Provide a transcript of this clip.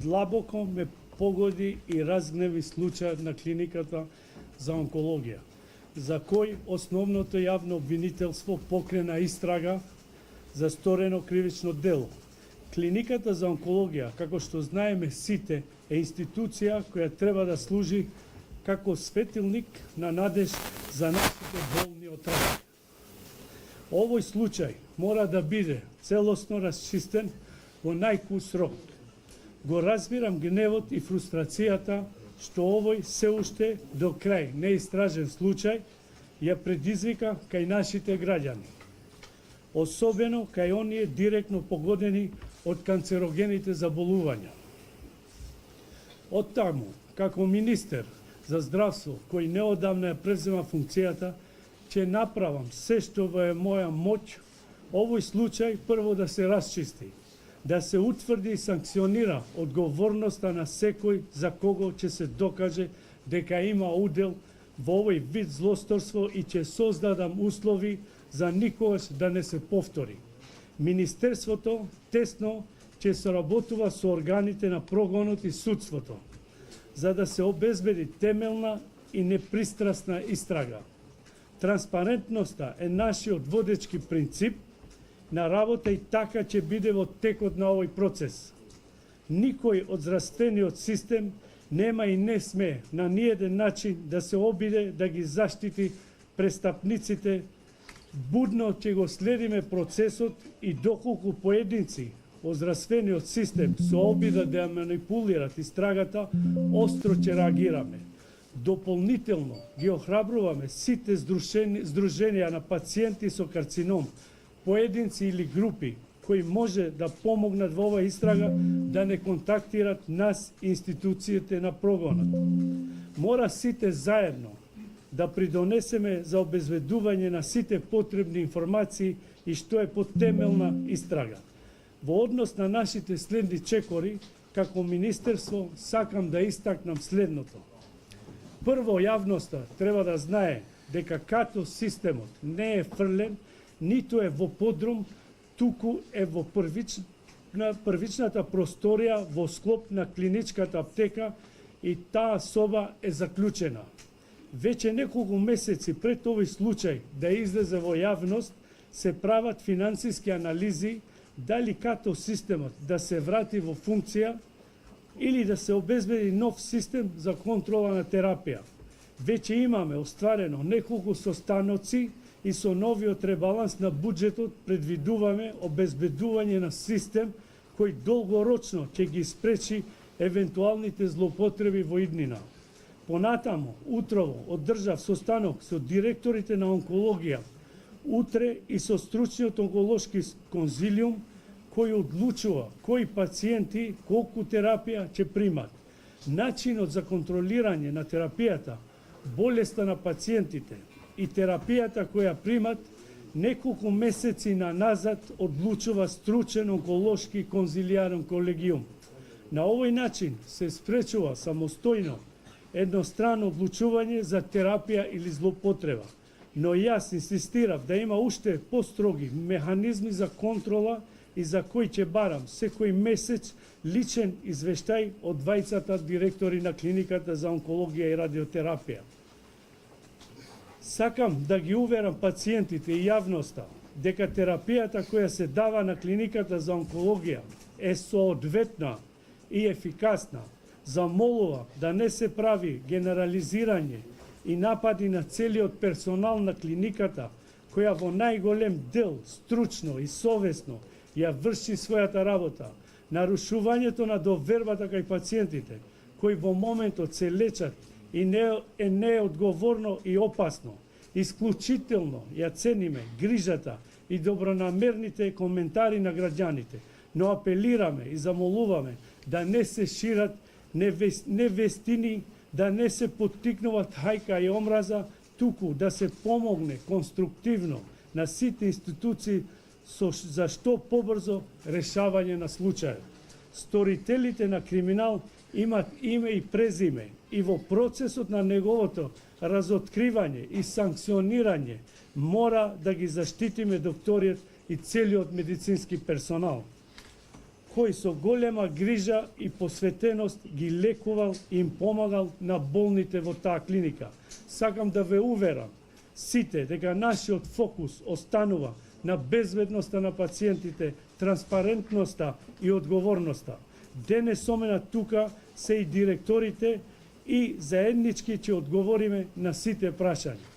длабоко ме погоди и разгневи случајот на клиниката за онкологија, за кој основното јавно обвинителство покрена истрага за сторено кривично дело. Клиниката за онкологија, како што знаеме сите, е институција која треба да служи како светилник на надеж за нашите болни од рак. Овој случај мора да биде целосно расчистен во најкус рок. Го разбирам гневот и фрустрацијата што овој се уште до крај неистражен случај ја предизвика кај нашите граѓани, особено кај оние директно погодени од канцерогените заболувања. Оттаму, како министер за здравство, кој неодамна ја презема функцијата, ќе направам се што во е моја моќ овој случај прво да се расчисти, да се утврди и санкционира одговорноста на секој за кого ќе се докаже дека има удел во овој вид злосторство и ќе создадам услови за никогаш да не се повтори. Министерството тесно ќе соработува со органите на прогонот и судството, за да се обезбеди темелна и непристрасна истрага. Транспарентноста е нашиот водечки принцип на работа и така ќе биде во текот на овој процес. Никој од здравствениот систем нема и не сме на ниеден начин да се обиде да ги заштити престапниците. Будно ќе го следиме процесот и доколку поединци од здравствениот систем се обидат да ја манипулират истрагата, остро ќе реагираме. Дополнително ги охрабруваме сите здруженија на пациенти со карцином, поединци или групи кои може да помогнат во оваа истрага да не контактират нас институциите на прогонот. Мора сите заедно да придонесеме за обезбедување на сите потребни информации и што е потемелна истрага. Во однос на нашите следни чекори, како министерство, сакам да истакнам следното. Прво, јавноста треба да знае дека като системот не е фрлен, ниту е во подрум, туку е во првичната просторија во склоп на клиничката аптека и таа соба е заклучена. Веќе неколку месеци пред овој случај да излезе во јавност, се прават финансиски анализи дали като системот да се врати во функција или да се обезбеди нов систем за контрола на терапија. Веќе имаме остварено неколку состаноци и со новиот ребаланс на буџетот предвидуваме обезбедување на систем кој долгорочно ќе ги спречи евентуалните злоупотреби во иднина. Понатаму, утрово, одржав состанок со директорите на онкологија, утре и со стручниот онколошки конзилиум, кој одлучува кои пациенти колку терапија ќе примат. Начинот за контролирање на терапијата, болеста на пациентите и терапијата која примат неколку месеци назад одлучува стручен онколошки конзилијарен колегиум. На овој начин се спречува самостојно едностранно одлучување за терапија или злоупотреба. Но јас инсистирав да има уште построги механизми за контрола и за кој ќе барам секој месец личен извештај од двајцата директори на клиниката за онкологија и радиотерапија. Сакам да ги уверам пациентите и јавноста дека терапијата која се дава на клиниката за онкологија е соодветна и ефикасна. Замолува да не се прави генерализирање и напади на целиот персонал на клиниката, која во најголем дел стручно и совесно ја врши својата работа. Нарушувањето на довербата кај пациентите, кои во моментот се лечат и не е одговорно и опасно. Исклучително ја цениме грижата и добронамерните коментари на граѓаните, но апелираме и замолуваме да не се шират невестини, да не се поттикнуваат хајка и омраза, туку да се помогне конструктивно на сите институции за што побрзо решавање на случајот. Сторителите на криминал имат име и презиме и во процесот на неговото разоткривање и санкционирање мора да ги заштитиме докториот и целиот медицински персонал. кој со голема грижа и посветеност ги лекувал и им помагал на болните во таа клиника. Сакам да ве уверам сите дека нашиот фокус останува на безбедноста на пациентите, транспарентноста и одговорноста. Денес со мене тука се и директорите и заеднички ќе одговориме на сите прашања.